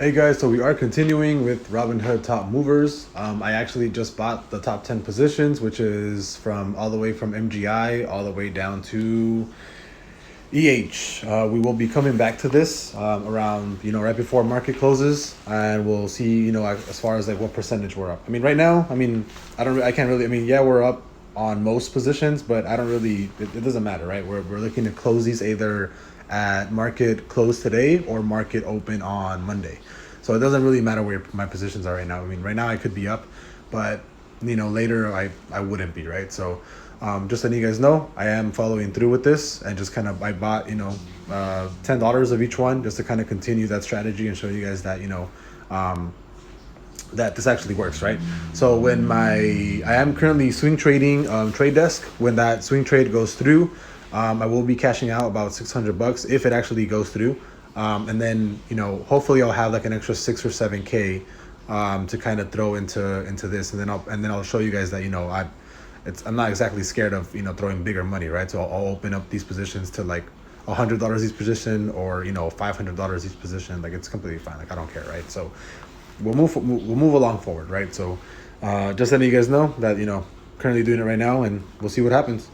Hey guys, so we are continuing with Robinhood top movers. I actually just bought the top 10 positions, which is from all the way from MGI all the way down to EH. We will be coming back to this around, right before market closes, and we'll see, as far as like what percentage we're up. I mean, right now, I can't really, yeah, we're up on most positions, but I don't really, it doesn't matter, right? We're looking to close these either at market close today or market open on Monday. So it doesn't really matter where my positions are right now. I mean, right now I could be up, but later I wouldn't be, right? So just letting you guys know, I am following through with this and just kind of I bought $10 of each one just to kind of continue that strategy and show you guys that that this actually works, right? So when I am currently swing trading trade desk. When that swing trade goes through, I will be cashing out about $600 if it actually goes through, and then hopefully I'll have like an extra 6 or 7K to kind of throw into this, and then I'll show you guys that I'm not exactly scared of throwing bigger money, right? So I'll open up these positions to like $100 each position, or $500 each position. Like, it's completely fine. Like, I don't care, right? So we'll move along forward, right? So just letting you guys know that currently doing it right now, and we'll see what happens.